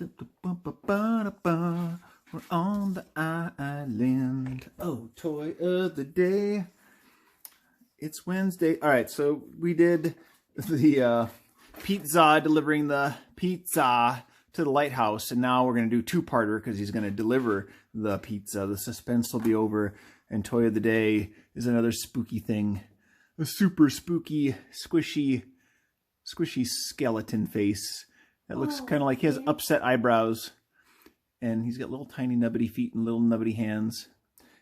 We're on the island. Oh, toy of the day. It's Wednesday. All right, so we did the pizza, delivering the pizza to the lighthouse, and now we're going to do two-parter because he's going to deliver the pizza. The suspense will be over, and toy of the day is another spooky thing. A super spooky, squishy skeleton face that looks kind of like he has upset eyebrows, and he's got little tiny nubbity feet and little nubbity hands.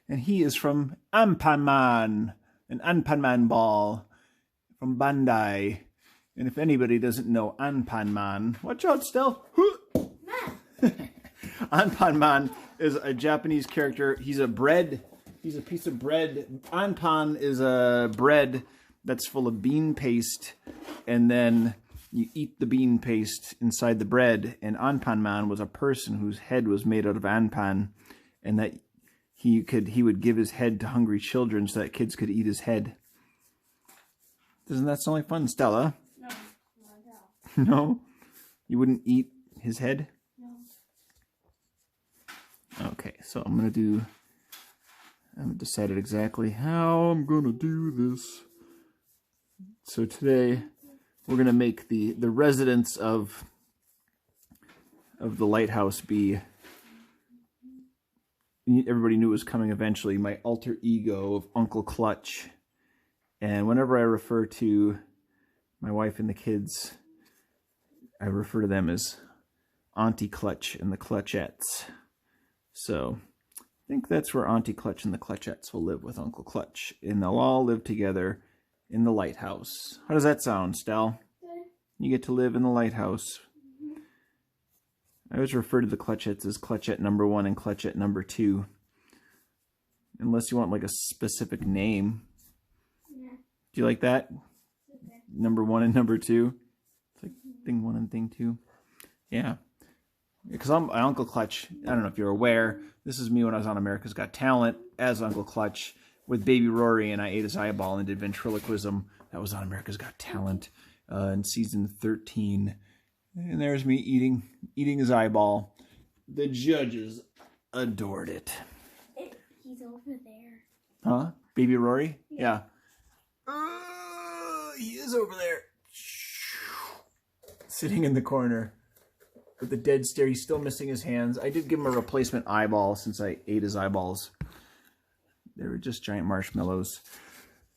And he is from Ampersand, an Ampersand ball from Bandai. And if anybody doesn't know Ampersand, watch out, Stel. Ampersand is a Japanese character. He's a bread. He's a piece of bread. Anpan is a bread that's full of bean paste, and then you eat the bean paste inside the bread. And Anpan was a person whose head was made out of anpan, and that he would give his head to hungry children so that kids could eat his head. Doesn't that sound like fun, Stella? No. No? You wouldn't eat his head? No. Okay, so I haven't decided exactly how I'm going to do this. So today we're going to make the residents of the lighthouse be, everybody knew it was coming eventually, my alter ego of Uncle Clutch. And whenever I refer to my wife and the kids, I refer to them as Auntie Clutch and the Clutchettes. So I think that's where Auntie Clutch and the Clutchettes will live with Uncle Clutch. And they'll all live together in the lighthouse. How does that sound, Stel? Good. You get to live in the lighthouse. I always refer to the Clutchettes as Clutchette number 1 and Clutchette number 2. Unless you want like a specific name. Yeah. Do you like that? Okay. Number 1 and number 2? It's like thing 1 and thing 2. Yeah. Because I'm Uncle Clutch. I don't know if you're aware. This is me when I was on America's Got Talent as Uncle Clutch with Baby Rory, and I ate his eyeball and did ventriloquism. That was on America's Got Talent in season 13. And there's me eating his eyeball. The judges adored it. He's over there. Huh? Baby Rory? Yeah. He is over there. Sitting in the corner with the dead stare. He's still missing his hands. I did give him a replacement eyeball since I ate his eyeballs. They were just giant marshmallows.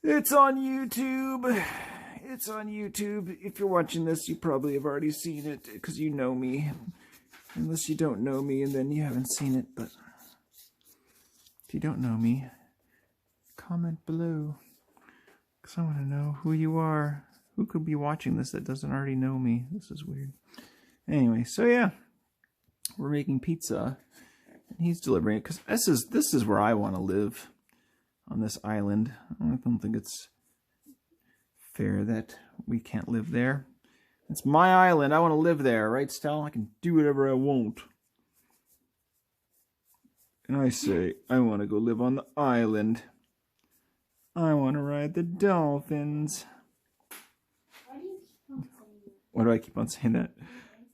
It's on YouTube. It's on YouTube. If you're watching this, you probably have already seen it because you know me. Unless you don't know me and then you haven't seen it. But if you don't know me, comment below. Because I want to know who you are. Who could be watching this that doesn't already know me? This is weird. Anyway, so yeah. We're making pizza. And he's delivering it. Because this is where I want to live. On this island. I don't think it's fair that we can't live there. It's my island. I want to live there, right, Stel? I can do whatever I want. And I say, I want to go live on the island. I want to ride the dolphins. Why do you keep on saying that? Why do I keep on saying that?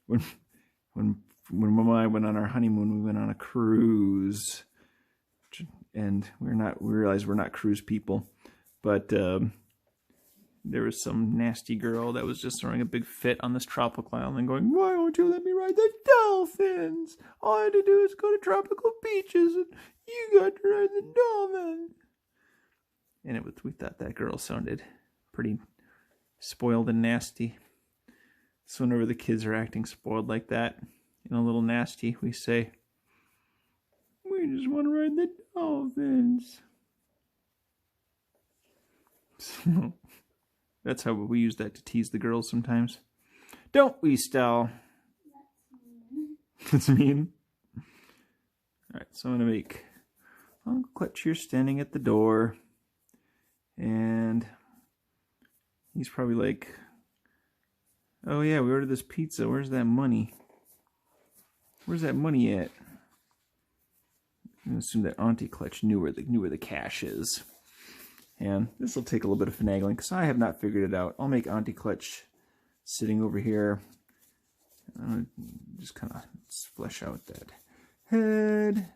When Mama and I went on our honeymoon, we went on a cruise. And we realized we're not cruise people. But there was some nasty girl that was just throwing a big fit on this tropical island going, why won't you let me ride the dolphins? All I had to do is go to tropical beaches and you got to ride the dolphins. And we thought that girl sounded pretty spoiled and nasty. So whenever the kids are acting spoiled like that and a little nasty, we say, we just want to ride the dolphins. So, that's how we use that to tease the girls sometimes. Don't we, Stel? That's mean. Alright, so I'm going to make Uncle Clutch here standing at the door. And he's probably like, oh yeah, we ordered this pizza. Where's that money? Where's that money at? I'm going to assume that Auntie Clutch knew where the cash is. And this will take a little bit of finagling because I have not figured it out. I'll make Auntie Clutch sitting over here. just kind of flesh out that head.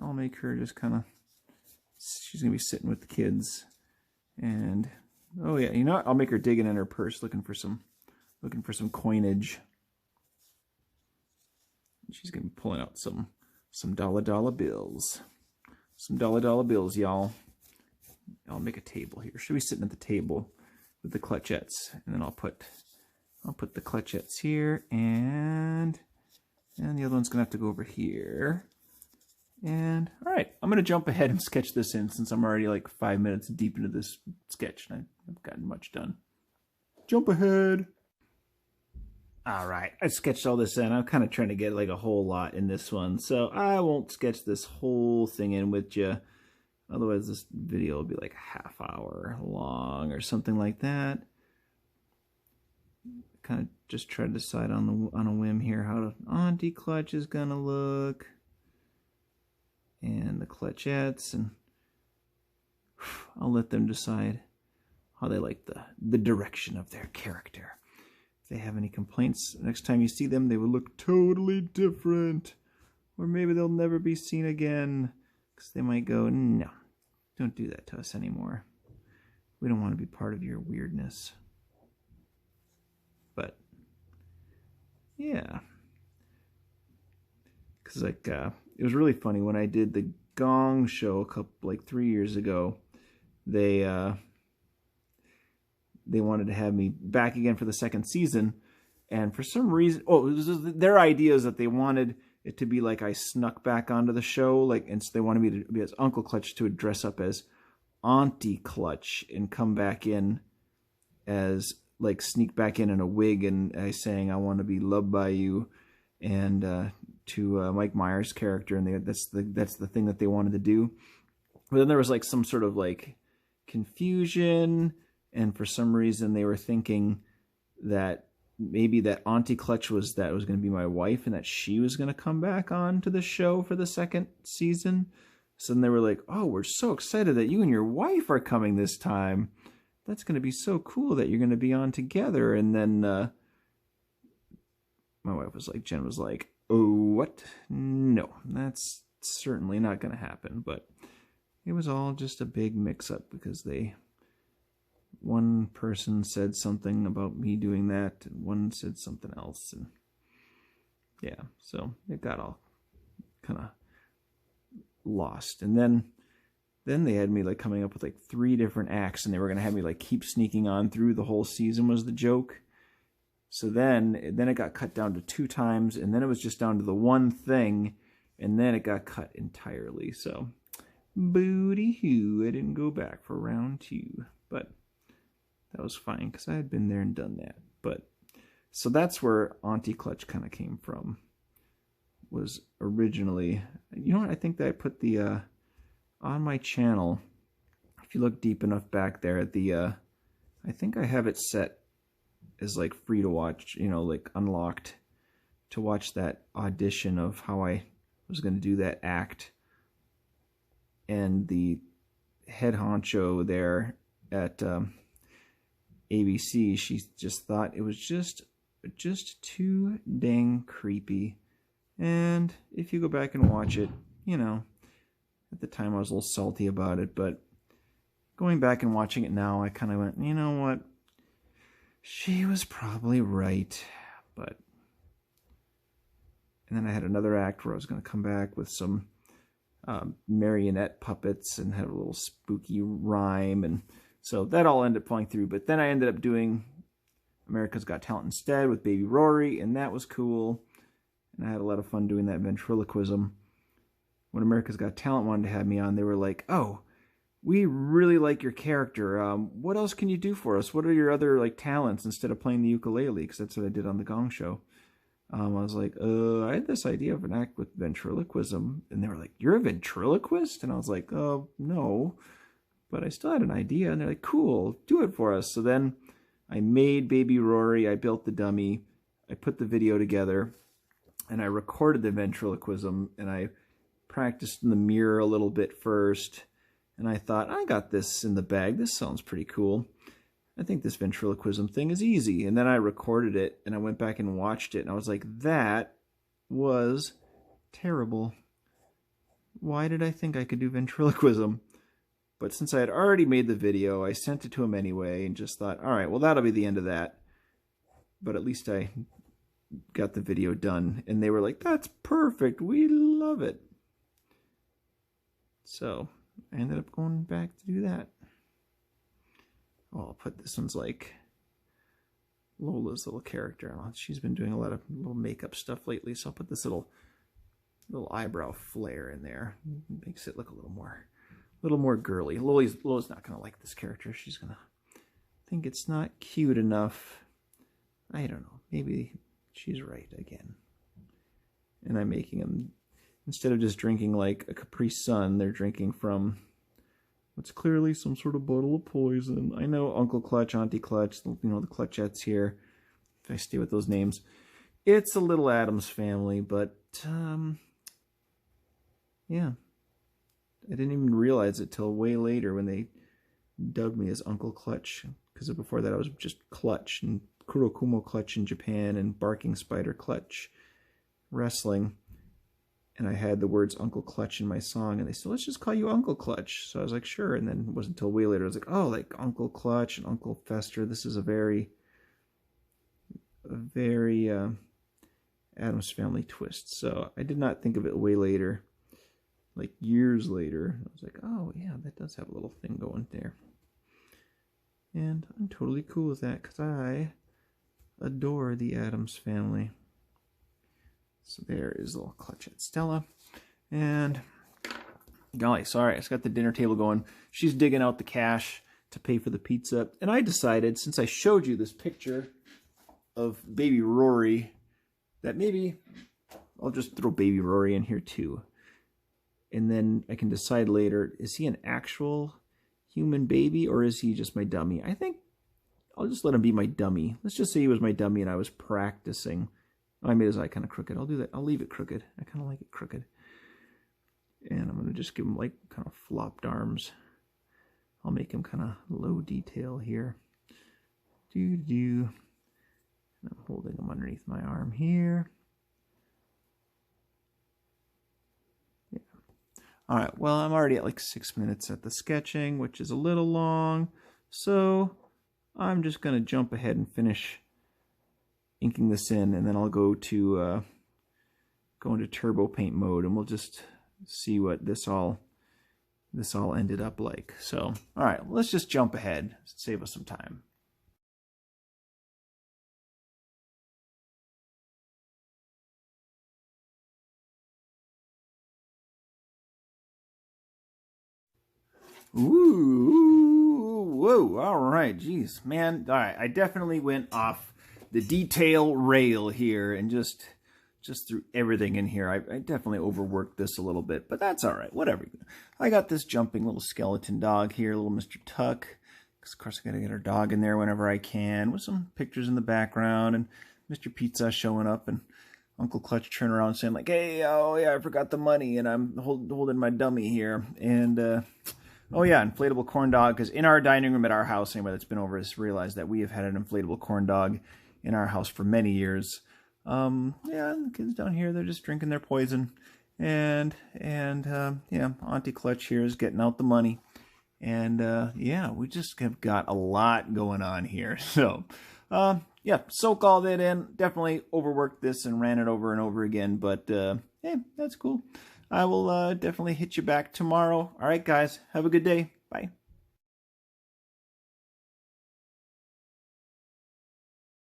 I'll make her just kind of, she's going to be sitting with the kids. And, oh yeah, you know what? I'll make her digging in her purse looking for some coinage. She's going to be pulling out some dollar bills. Some dollar bills, y'all. I'll make a table here. She'll be sitting at the table with the Clutchettes. And then I'll put the Clutchettes here, and the other one's going to have to go over here. And, all right, I'm going to jump ahead and sketch this in since I'm already like 5 minutes deep into this sketch and I've gotten much done. Jump ahead. All right, I sketched all this in. I'm kind of trying to get like a whole lot in this one, so I won't sketch this whole thing in with you. Otherwise, this video will be like a half hour long or something like that. Kind of just try to decide on a whim here how Auntie Clutch is gonna look, and the Clutchettes, and I'll let them decide how they like the direction of their character. If they have any complaints, next time you see them, they will look totally different. Or maybe they'll never be seen again. Because they might go, no, don't do that to us anymore. We don't want to be part of your weirdness. But, yeah. Because, like, it was really funny when I did the Gong show 3 years ago. They wanted to have me back again for the second season, and for some reason, it was their idea is that they wanted it to be like I snuck back onto the show, like, and so they wanted me to be as Uncle Clutch, to dress up as Auntie Clutch and come back in as, like, sneak back in a wig, and I saying I want to be loved by you, and to Mike Myers' character, and that's the thing that they wanted to do. But then there was like some sort of like confusion. And for some reason, they were thinking that maybe that Auntie Clutch was going to be my wife, and that she was going to come back on to the show for the second season. So then they were like, "Oh, we're so excited that you and your wife are coming this time. That's going to be so cool that you're going to be on together." And then my wife was like, Jen was like, "Oh, what? No, that's certainly not going to happen." But it was all just a big mix-up because one person said something about me doing that, and one said something else, and yeah, so it got all kind of lost. And then they had me like coming up with like 3 different acts, and they were going to have me like keep sneaking on through the whole season was the joke. So then it got cut down to 2 times, and then it was just down to the one thing, and then it got cut entirely. So booty-hoo, I didn't go back for round 2, but that was fine because I had been there and done that. But so that's where Auntie Clutch kind of came from. Was originally, you know what? I think that I put the on my channel. If you look deep enough back there at the, I think I have it set as like free to watch. You know, like unlocked to watch that audition of how I was going to do that act. And the head honcho there at ABC, she just thought it was just too dang creepy. And if you go back and watch it, you know, at the time I was a little salty about it, but going back and watching it now, I kind of went, you know what, she was probably right. But and then I had another act where I was going to come back with some marionette puppets and have a little spooky rhyme, and so that all ended up falling through. But then I ended up doing America's Got Talent instead with Baby Rory, and that was cool. And I had a lot of fun doing that ventriloquism. When America's Got Talent wanted to have me on, they were like, "Oh, we really like your character. What else can you do for us? What are your other like talents instead of playing the ukulele?" Because that's what I did on the Gong Show. I was like, I had this idea of an act with ventriloquism. And they were like, "You're a ventriloquist?" And I was like, no. But I still had an idea. And they're like, "Cool, do it for us." So then I made Baby Rory. I built the dummy. I put the video together. And I recorded the ventriloquism. And I practiced in the mirror a little bit first. And I thought, I got this in the bag. This sounds pretty cool. I think this ventriloquism thing is easy. And then I recorded it, and I went back and watched it, and I was like, that was terrible. Why did I think I could do ventriloquism? But since I had already made the video, I sent it to him anyway and just thought, all right, well, that'll be the end of that. But at least I got the video done. And they were like, that's perfect. We love it. So I ended up going back to do that. Oh, I'll put this one's like Lola's little character. She's been doing a lot of little makeup stuff lately. So I'll put this little eyebrow flare in there. Makes it look a little more girly. Lola's not gonna like this character. She's gonna think it's not cute enough. I don't know. Maybe she's right again. And I'm making them, instead of just drinking like a Capri Sun, they're drinking from what's clearly some sort of bottle of poison. I know Uncle Clutch, Auntie Clutch, you know, the Clutchettes here. If I stay with those names, it's a little Addams Family, but yeah. I didn't even realize it till way later when they dubbed me as Uncle Clutch. Because before that I was just Clutch, and Kurokumo Clutch in Japan, and Barking Spider Clutch wrestling. And I had the words Uncle Clutch in my song, and they said, let's just call you Uncle Clutch. So I was like, sure. And then it wasn't until way later I was like, oh, like Uncle Clutch and Uncle Fester. This is a very Addams Family twist. So I did not think of it way later. Like years later, I was like, oh yeah, that does have a little thing going there. And I'm totally cool with that because I adore the Addams Family. So there is little Clutchette Stella. And golly, sorry, I just got the dinner table going. She's digging out the cash to pay for the pizza. And I decided, since I showed you this picture of baby Rory, that maybe I'll just throw baby Rory in here too. And then I can decide later, is he an actual human baby or is he just my dummy? I think I'll just let him be my dummy. Let's just say he was my dummy and I was practicing. Oh, I made his eye kind of crooked. I'll do that. I'll leave it crooked. I kind of like it crooked. And I'm going to just give him like kind of flopped arms. I'll make him kind of low detail here. And I'm holding him underneath my arm here. All right, well, I'm already at like 6 minutes at the sketching, which is a little long. So I'm just going to jump ahead and finish inking this in, and then I'll go into turbo paint mode, and we'll just see what this all ended up like. So, all right, let's just jump ahead, save us some time. Ooh, whoa, all right, geez, man, all right, I definitely went off the detail rail here and just threw everything in here. I definitely overworked this a little bit, but that's all right, whatever. I got this jumping little skeleton dog here, little Mr. Tuck, because of course I gotta get our dog in there whenever I can, with some pictures in the background, and Mr. Pizza showing up, and Uncle Clutch turning around saying like, hey, oh yeah, I forgot the money, and I'm holding my dummy here, and oh yeah, inflatable corn dog, because in our dining room at our house, anybody that's been over has realized that we have had an inflatable corn dog in our house for many years. Yeah, the kids down here, they're just drinking their poison. And yeah, Auntie Clutch here is getting out the money. And yeah, we just have got a lot going on here. So, yeah, soak all that in. Definitely overworked this and ran it over and over again. But, hey, that's cool. I will definitely hit you back tomorrow. All right, guys, have a good day.